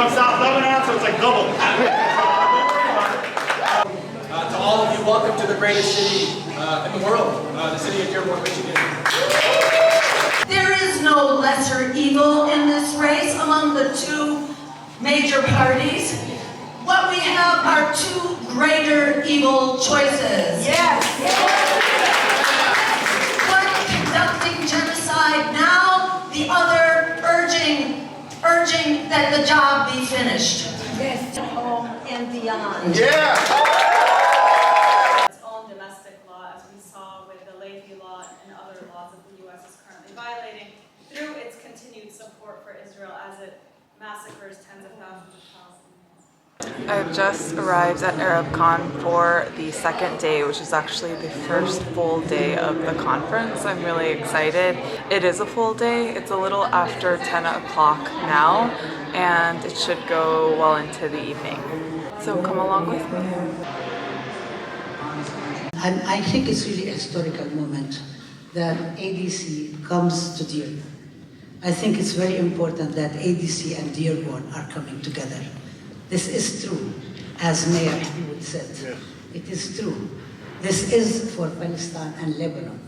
from South Lebanon, so it's like double. To all of you, welcome to the greatest city in the world, the city of Dearborn, Michigan. There is no lesser evil in this race among the two major parties. What we have are two greater evil choices. Yes. One conducting genocide now, the other urging that the job be finished. Yes. Home and beyond. Yeah. Its own domestic law, as we saw with the Leahy law and other laws that the U.S. is currently violating, through its continued support for Israel as it massacres tens of thousands of Palestinians. I've just arrived at ArabCon for the second day, which is actually the first full day of the conference. I'm really excited. It is a full day. It's a little after 10 o'clock now, and it should go well into the evening. So come along with me. And I think it's really a historical moment that ADC comes to Dearborn. I think it's very important that ADC and Dearborn are coming together. This is true, as Mayor would said. Yes. It is true. This is for Palestine and Lebanon,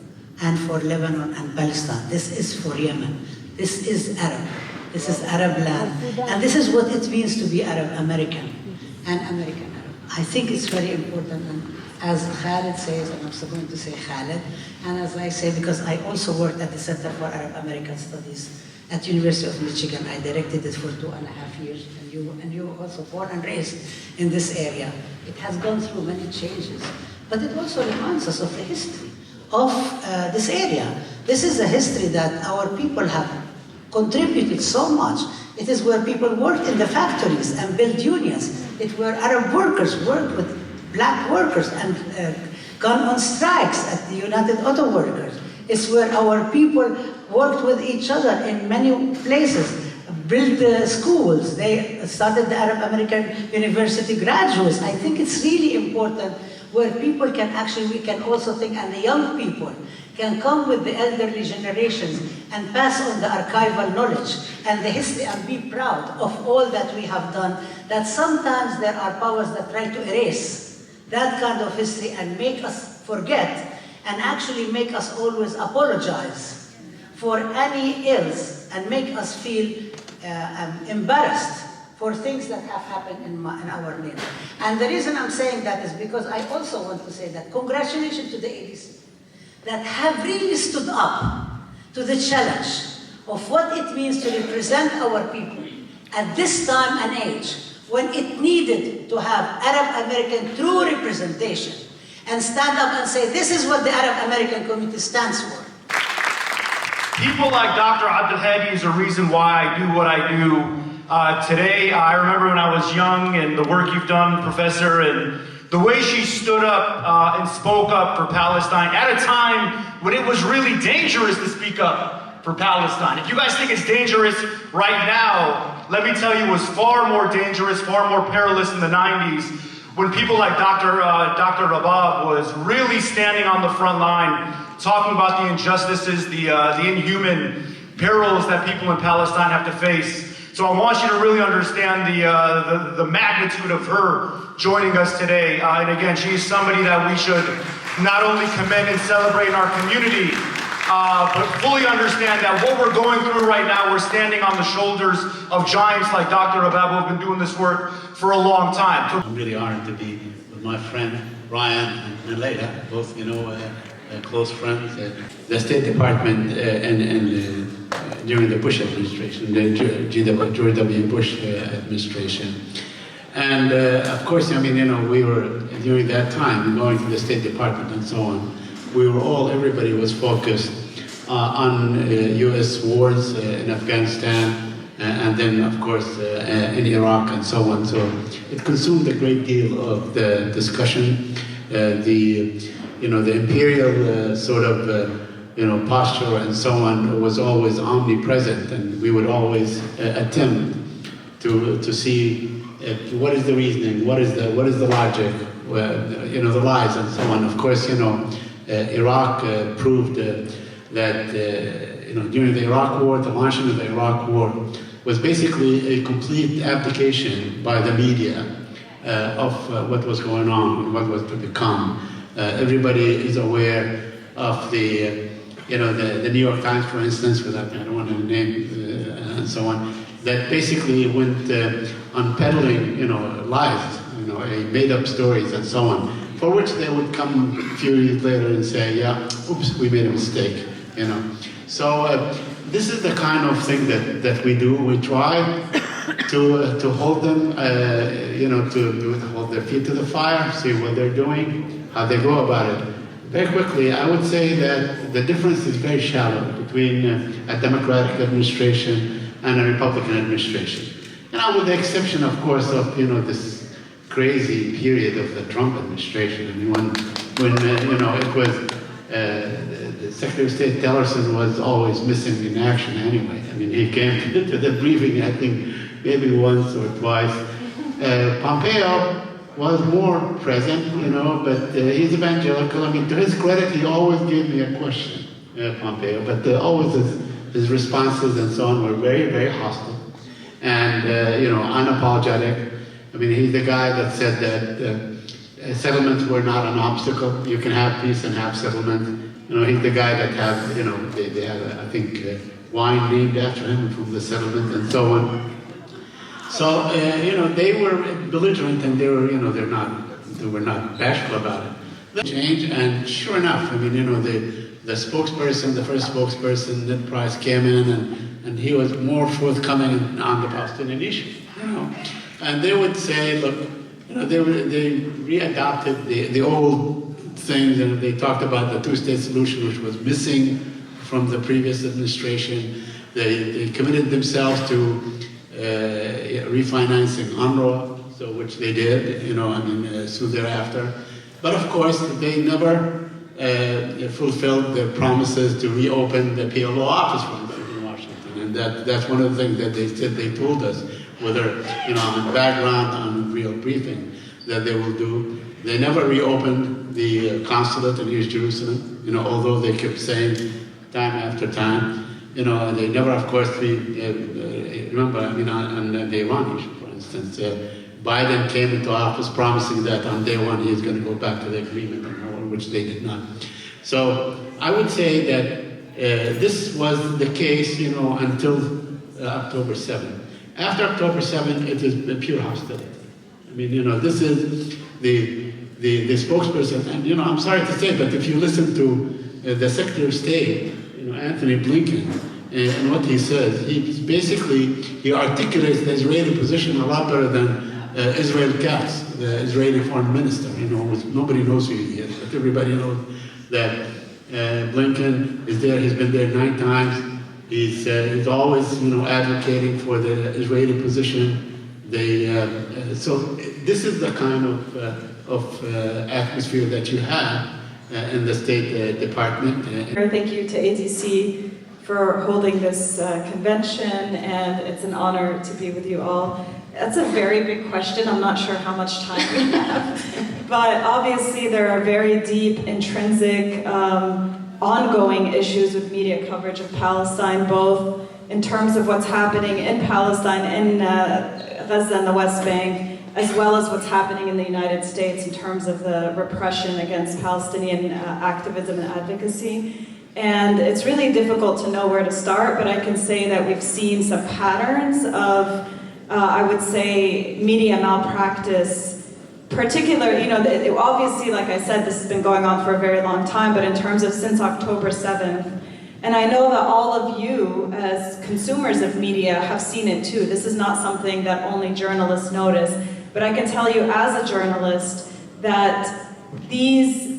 and for Lebanon and Palestine. This is for Yemen. This is Arab. This is Arab land. And this is what it means to be Arab American and American Arab. I think it's very important, and as Khaled says, and I'm also going to say Khaled, and as I say, because I also worked at the Center for Arab American Studies at University of Michigan. I directed it for 2.5 years, and you were also born and raised in this area. It has gone through many changes, but it also reminds us of the history of this area. This is a history that our people have contributed so much. It is where people worked in the factories and built unions. It where Arab workers worked with black workers and gone on strikes at the United Auto Workers. It's where our people worked with each other in many places, built schools. They started the Arab American University graduates. I think it's really important where people can actually, we can also think, and the young people can come with the elderly generations and pass on the archival knowledge and the history and be proud of all that we have done, that sometimes there are powers that try to erase that kind of history and make us forget and actually make us always apologize for any ills and make us feel embarrassed for things that have happened in our name. And the reason I'm saying that is because I also want to say that congratulations to the ADC that have really stood up to the challenge of what it means to represent our people at this time and age when it needed to have Arab American true representation and stand up and say, this is what the Arab American community stands for. People like Dr. Abdulhadi is the reason why I do what I do today. I remember when I was young and the work you've done, Professor, and the way she stood up and spoke up for Palestine at a time when it was really dangerous to speak up for Palestine. If you guys think it's dangerous right now, let me tell you it was far more dangerous, far more perilous in the 90s when people like Dr. Rabab was really standing on the front line talking about the injustices, the inhuman perils that people in Palestine have to face. So I want you to really understand the magnitude of her joining us today. And again, she is somebody that we should not only commend and celebrate in our community, but fully understand that what we're going through right now, we're standing on the shoulders of giants like Dr. Rabab, who have been doing this work for a long time. I'm really honored to be with my friend Ryan and Laila, both, close friends. The State Department during the Bush administration, the George W. Bush administration. And of course, we were, during that time, going to the State Department and so on, everybody was focused on U.S. wars in Afghanistan, and then, of course, in Iraq and so on. So it consumed a great deal of the discussion. The imperial sort of posture and so on was always omnipresent, and we would always attempt to see what is the reasoning, what is the logic, the lies and so on. Of course, Iraq proved that during the Iraq War, the launching of the Iraq War was basically a complete abdication by the media of what was going on and what was to become. Everybody is aware of the New York Times, for instance, without, I don't want to name and so on, that basically went on peddling, lies, made-up stories and so on, for which they would come a few years later and say, yeah, oops, we made a mistake, So this is the kind of thing that we do. We try to hold them, to hold their feet to the fire, see what they're doing, how they go about it. Very quickly, I would say that the difference is very shallow between a Democratic administration and a Republican administration. With the exception, of course, of this crazy period of the Trump administration. I mean, when it was the Secretary of State Tillerson was always missing in action anyway. I mean, he came to the briefing, I think, maybe once or twice. Pompeo was more present, but he's evangelical. I mean, to his credit, he always gave me a question, Pompeo, but always his responses and so on were very, very hostile and, unapologetic. I mean, he's the guy that said that settlements were not an obstacle. You can have peace and have settlement. He's the guy that had, they had, I think, wine named after him from the settlement and so on. So, they were belligerent and they were, they were not bashful about it. Change, and sure enough, I mean, the spokesperson, the first spokesperson, Ned Price, came in and he was more forthcoming on the Palestinian issue, And they would say, look, they readopted the old things, and they talked about the two-state solution, which was missing from the previous administration. They committed themselves to refinancing UNRWA, so which they did, soon thereafter. But of course, they never fulfilled their promises to reopen the PLO office in Washington, and that's one of the things that they said they told us, whether on background, on real briefing, that they will do. They never reopened the consulate in East Jerusalem, although they kept saying time after time. They never, of course, remember, on the Iran issue, for instance, Biden came into office promising that on day one he's going to go back to the agreement, which they did not. So I would say that this was the case, until October 7th. After October 7th, it is pure hostility. I mean, this is the spokesperson, and I'm sorry to say, but if you listen to the Secretary of State, Anthony Blinken, and what he says, he articulates the Israeli position a lot better than Israel Katz, the Israeli foreign minister. Nobody knows who he is, but everybody knows that Blinken is there. He's been there 9 times. He's always, advocating for the Israeli position. So this is the kind of atmosphere that you have in the State Department. Thank you to ADC for holding this convention, and it's an honor to be with you all. That's a very big question. I'm not sure how much time we have, but obviously there are very deep, intrinsic, ongoing issues with media coverage of Palestine, both in terms of what's happening in Palestine, in Gaza and the West Bank, as well as what's happening in the United States in terms of the repression against Palestinian activism and advocacy. And it's really difficult to know where to start, but I can say that we've seen some patterns of, I would say, media malpractice. Particularly, obviously, like I said, this has been going on for a very long time, but in terms of since October 7th, and I know that all of you, as consumers of media, have seen it too. This is not something that only journalists notice, but I can tell you as a journalist that these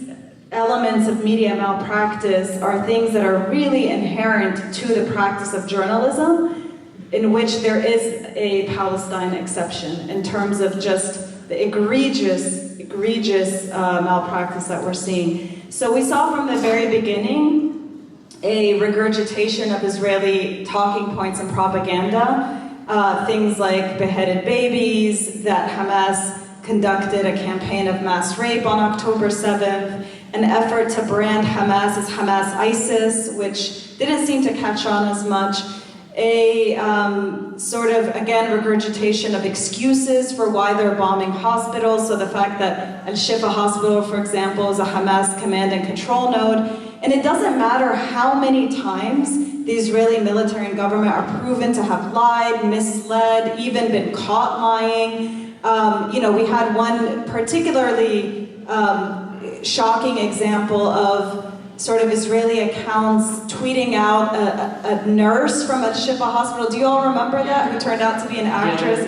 elements of media malpractice are things that are really inherent to the practice of journalism, in which there is a Palestine exception in terms of just the egregious malpractice that we're seeing. So we saw from the very beginning a regurgitation of Israeli talking points and propaganda, things like beheaded babies, that Hamas conducted a campaign of mass rape on October 7th, an effort to brand Hamas as Hamas ISIS, which didn't seem to catch on as much. A sort of, again, regurgitation of excuses for why they're bombing hospitals. So the fact that Al-Shifa Hospital, for example, is a Hamas command and control node. And it doesn't matter how many times the Israeli military and government are proven to have lied, misled, even been caught lying. We had one particularly shocking example of sort of Israeli accounts tweeting out a nurse from Al-Shifa Hospital. Do you all remember that? Who turned out to be an actress?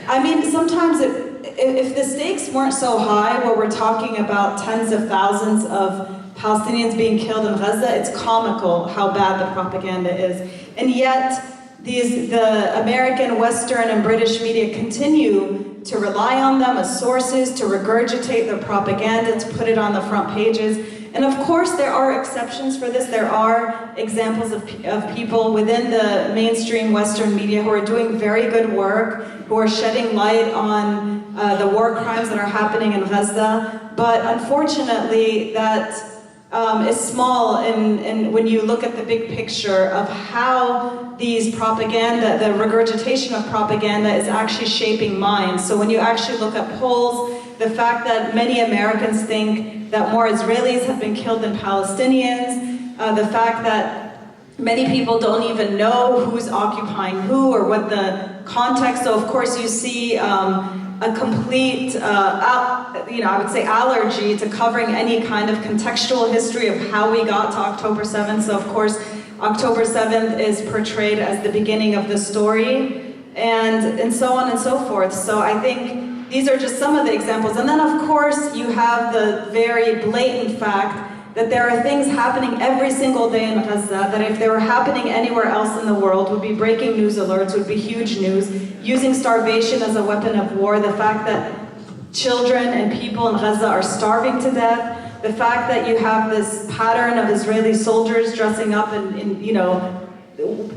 I mean, sometimes if the stakes weren't so high, where we're talking about tens of thousands of Palestinians being killed in Gaza, it's comical how bad the propaganda is. And yet, the American, Western, and British media continue to rely on them as sources, to regurgitate their propaganda, to put it on the front pages. And of course, there are exceptions for this. There are examples of people within the mainstream Western media who are doing very good work, who are shedding light on the war crimes that are happening in Gaza. But unfortunately, that is small and when you look at the big picture of how these propaganda, the regurgitation of propaganda is actually shaping minds. So when you actually look at polls, the fact that many Americans think that more Israelis have been killed than Palestinians, the fact that many people don't even know who's occupying who or what the context. So of course you see a complete, I would say allergy to covering any kind of contextual history of how we got to October 7th. So of course, October 7th is portrayed as the beginning of the story, and so on and so forth. So I think these are just some of the examples. And then of course, you have the very blatant fact that there are things happening every single day in Gaza that if they were happening anywhere else in the world would be breaking news alerts, would be huge news, using starvation as a weapon of war, the fact that children and people in Gaza are starving to death, the fact that you have this pattern of Israeli soldiers dressing up in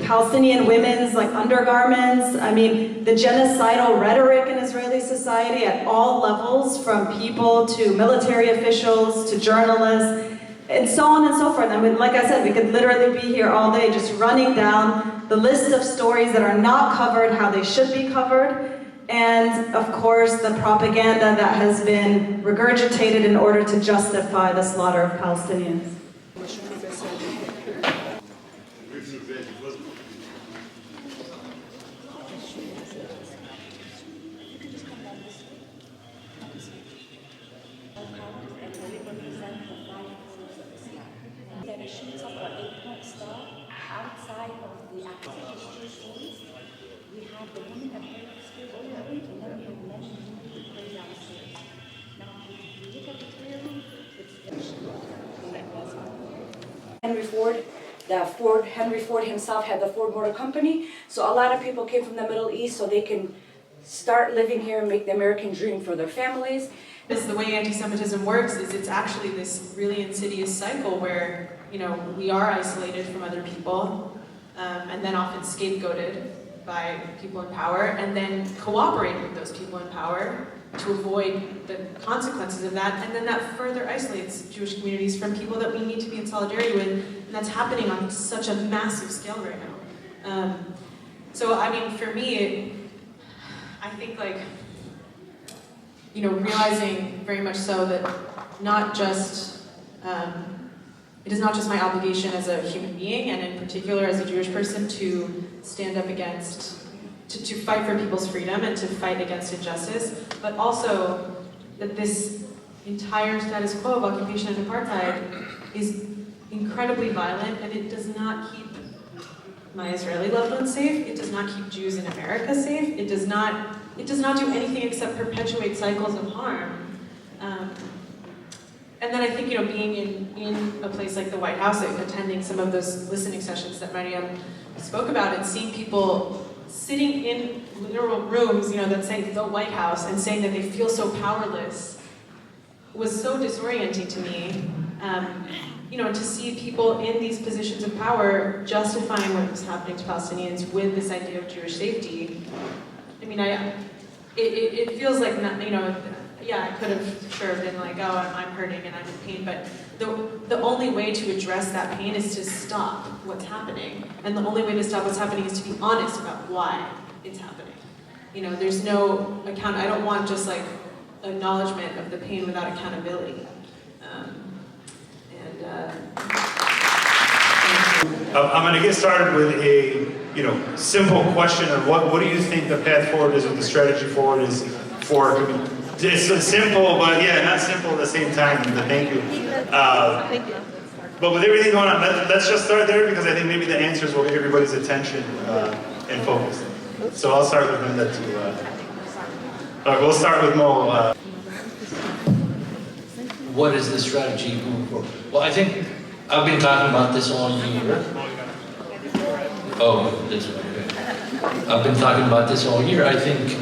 Palestinian women's like undergarments. I mean, the genocidal rhetoric in Israeli society at all levels, from people to military officials to journalists, and so on and so forth. I mean, like I said, we could literally be here all day just running down the list of stories that are not covered how they should be covered, and of course the propaganda that has been regurgitated in order to justify the slaughter of Palestinians. Henry Ford himself had the Ford Motor Company, so a lot of people came from the Middle East so they can start living here and make the American dream for their families. The way anti-Semitism works is it's actually this really insidious cycle where, we are isolated from other people, and then often scapegoated by people in power, and then cooperate with those people in power to avoid the consequences of that, and then that further isolates Jewish communities from people that we need to be in solidarity with, and that's happening on such a massive scale right now. So, I mean, for me, I think realizing very much so that it is not just my obligation as a human being, and in particular as a Jewish person, to stand up against, to fight for people's freedom and to fight against injustice, but also that this entire status quo of occupation and apartheid is incredibly violent, and it does not keep my Israeli loved ones safe, it does not keep Jews in America safe, it does not do anything except perpetuate cycles of harm. And then I think, being in a place like the White House, attending some of those listening sessions that Maryam spoke about, and seeing people sitting in literal rooms, that say the White House, and saying that they feel so powerless, was so disorienting to me. To see people in these positions of power justifying what was happening to Palestinians with this idea of Jewish safety. I mean, it feels like, yeah, I could have sure been like, oh, I'm hurting and I'm in pain, but the only way to address that pain is to stop what's happening. And the only way to stop what's happening is to be honest about why it's happening. You know, there's no account, I don't want just like acknowledgement of the pain without accountability. I'm going to get started with a simple question of what do you think the path forward is, or the strategy forward is for. It's simple, but yeah, not simple at the same time. Thank you. But with everything going on, let's just start there, because I think maybe the answers will get everybody's attention and focus. So I'll start with Linda to. We'll start with Mo. What is the strategy moving forward? Well, I think I've been talking about this all year. Oh, this is okay. I've been talking about this all year. I think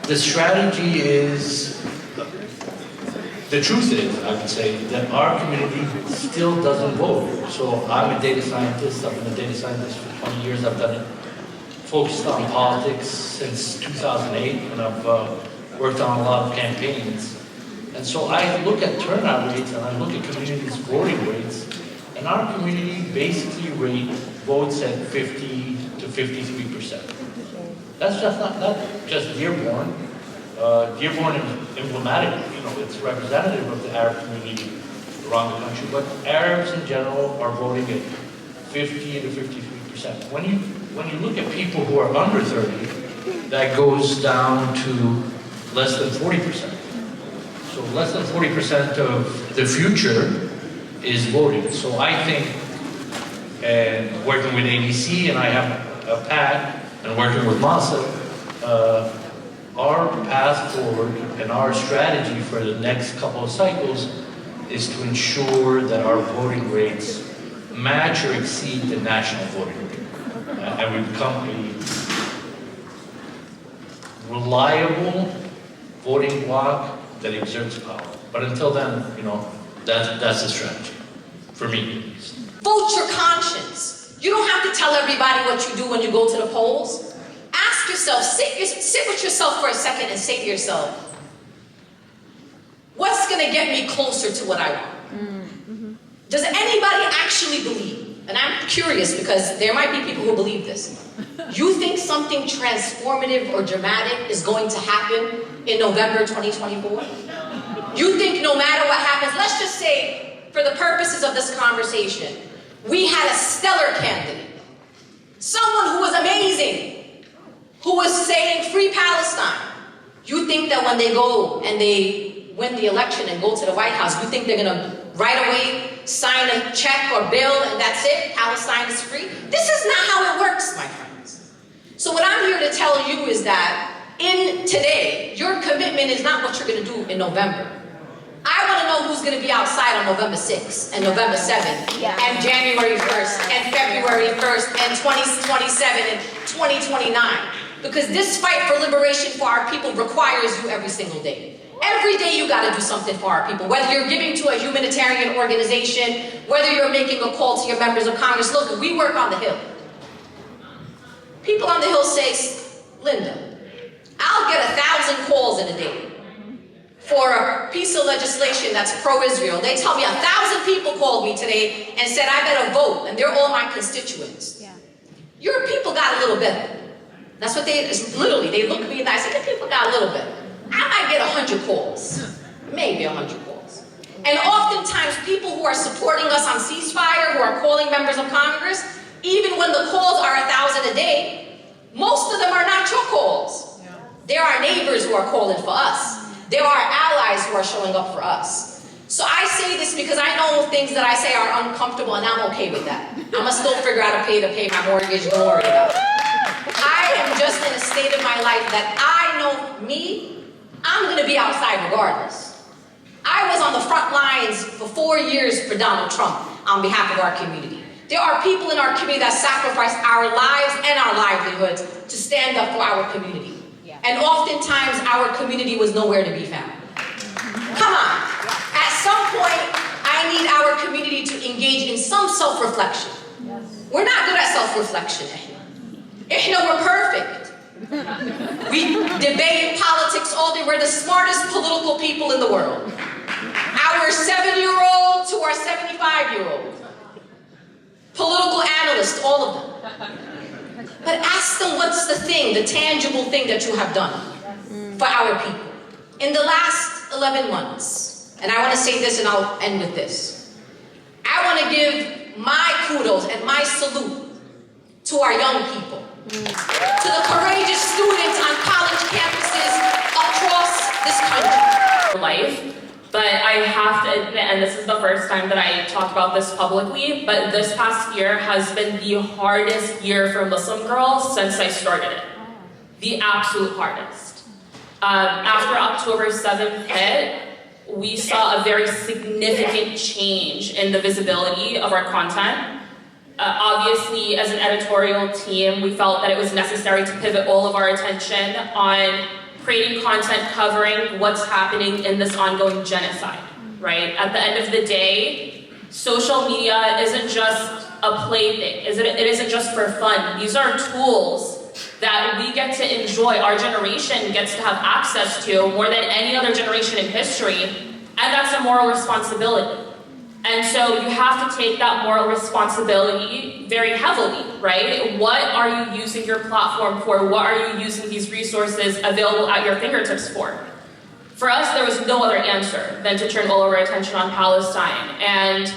the strategy is, the truth is, I would say, that our community still doesn't vote. So I'm a data scientist. I've been a data scientist for 20 years. I've done it, focused on politics since 2008, and I've worked on a lot of campaigns. And so I look at turnout rates and I look at communities' voting rates, and our community basically votes at 50 to 53%. That's just not just Dearborn. Dearborn is emblematic, it's representative of the Arab community around the country, but Arabs in general are voting at 50 to 53%. When you look at people who are under 30, that goes down to less than 40%. So less than 40% of the future is voting. So I think, and working with ADC, and I have a PAC, and working with Masa, our path forward and our strategy for the next couple of cycles is to ensure that our voting rates match or exceed the national voting rate. And we become a reliable voting bloc that exerts power. But until then, that's the strategy, for me at least. Vote your conscience. You don't have to tell everybody what you do when you go to the polls. Ask yourself, sit with yourself for a second and say to yourself, what's gonna get me closer to what I want? Does anybody actually believe, and I'm curious because there might be people who believe this, you think something transformative or dramatic is going to happen in November 2024? You think no matter what happens, let's just say, for the purposes of this conversation, we had a stellar candidate, someone who was amazing, who was saying free Palestine. You think that when they go and they win the election and go to the White House, you think they're gonna right away sign a check or bill and that's it, Palestine is free? This is not how it works, my friends. So what I'm here to tell you is that in today, your commitment is not what you're gonna do in November. I want to know who's going to be outside on November 6th and November 7th and January 1st and February 1st and 2027 and 2029. Because this fight for liberation for our people requires you every single day. Every day you got to do something for our people. Whether you're giving to a humanitarian organization, whether you're making a call to your members of Congress. Look, we work on the Hill. People on the Hill say, Linda, I'll get 1,000 calls in a day for a piece of legislation that's pro-Israel. They tell me 1,000 people called me today and said I better vote, and they're all my constituents. Yeah. Your people got a little better. That's what literally, they look at me and I said, the people got a little better. I might get 100 calls, maybe 100 calls. And oftentimes people who are supporting us on ceasefire, who are calling members of Congress, even when the calls are 1,000 a day, most of them are not your calls. Yeah. They're our neighbors who are calling for us. There are allies who are showing up for us. So I say this because I know things that I say are uncomfortable, and I'm okay with that. I'm gonna still figure out a way to pay my mortgage, don't worry about it. I am just in a state of my life that I know me, I'm gonna be outside regardless. I was on the front lines for 4 years for Donald Trump on behalf of our community. There are people in our community that sacrifice our lives and our livelihoods to stand up for our community. And oftentimes, our community was nowhere to be found. Come on. At some point, I need our community to engage in some self-reflection. We're not good at self-reflection. We're perfect. We debate politics all day. We're the smartest political people in the world. Our 7-year-old to our 75-year-old. Political analysts, all of them. But ask them what's the thing, the tangible thing that you have done for our people. In the last 11 months, and I want to say this and I'll end with this. I want to give my kudos and my salute to our young people, to the courageous students on college campuses across this country. Life. But I have to admit, and this is the first time that I talk about this publicly, but this past year has been the hardest year for Muslim girls since I started it. The absolute hardest. After October 7th hit, we saw a very significant change in the visibility of our content. Obviously, as an editorial team, we felt that it was necessary to pivot all of our attention on creating content covering what's happening in this ongoing genocide, right? At the end of the day, social media isn't just a plaything. It isn't just for fun. These are tools that we get to enjoy, our generation gets to have access to more than any other generation in history, and that's a moral responsibility. And so you have to take that moral responsibility very heavily, right? What are you using your platform for? What are you using these resources available at your fingertips for? For us, there was no other answer than to turn all of our attention on Palestine. And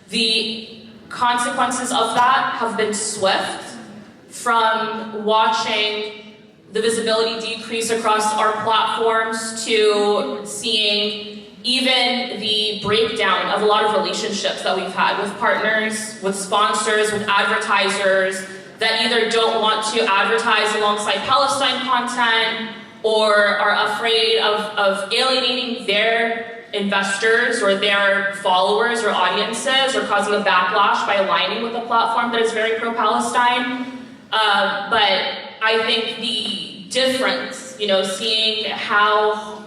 the consequences of that have been swift, from watching the visibility decrease across our platforms to seeing even the breakdown of a lot of relationships that we've had with partners, with sponsors, with advertisers that either don't want to advertise alongside Palestine content or are afraid of alienating their investors or their followers or audiences or causing a backlash by aligning with a platform that is very pro-Palestine. But I think the difference, seeing how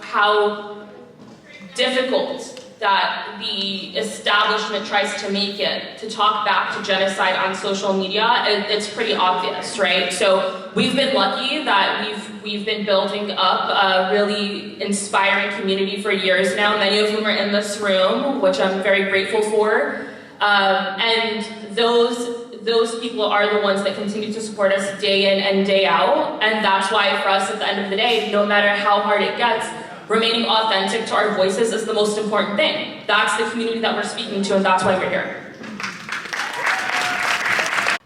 difficult that the establishment tries to make it to talk back to genocide on social media, it's pretty obvious, right? So we've been lucky that we've been building up a really inspiring community for years now. Many of whom are in this room, which I'm very grateful for. And those people are the ones that continue to support us day in and day out. And that's why for us at the end of the day, no matter how hard it gets, remaining authentic to our voices is the most important thing. That's the community that we're speaking to, and that's why we're here.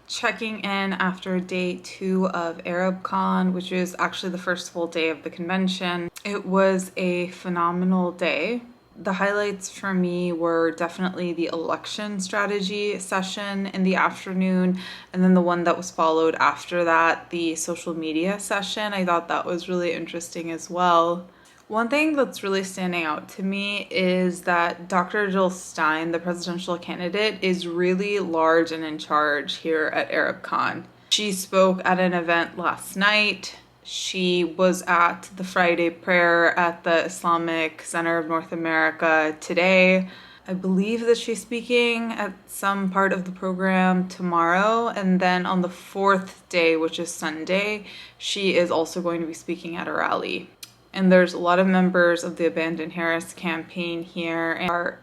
Checking in after day 2 of ArabCon, which is actually the first full day of the convention. It was a phenomenal day. The highlights for me were definitely the election strategy session in the afternoon, and then the one that was followed after that, the social media session. I thought that was really interesting as well. One thing that's really standing out to me is that Dr. Jill Stein, the presidential candidate, is really large and in charge here at ArabCon. She spoke at an event last night. She was at the Friday prayer at the Islamic Center of North America today. I believe that she's speaking at some part of the program tomorrow. And then on the 4th day, which is Sunday, she is also going to be speaking at a rally. And there's a lot of members of the Abandon Harris campaign here and are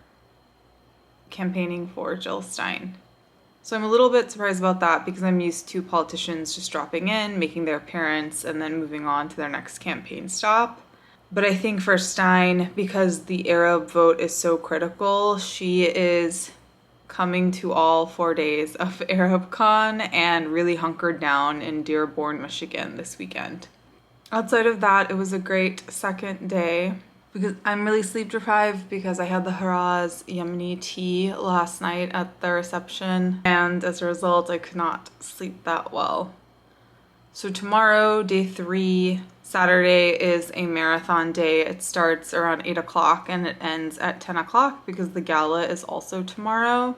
campaigning for Jill Stein. So I'm a little bit surprised about that because I'm used to politicians just dropping in, making their appearance, and then moving on to their next campaign stop. But I think for Stein, because the Arab vote is so critical, she is coming to all 4 days of ArabCon and really hunkered down in Dearborn, Michigan this weekend. Outside of that, it was a great second day because I'm really sleep deprived because I had the Haraz Yemeni tea last night at the reception, and as a result, I could not sleep that well. So tomorrow, day 3, Saturday, is a marathon day. It starts around 8 o'clock and it ends at 10 o'clock because the gala is also tomorrow.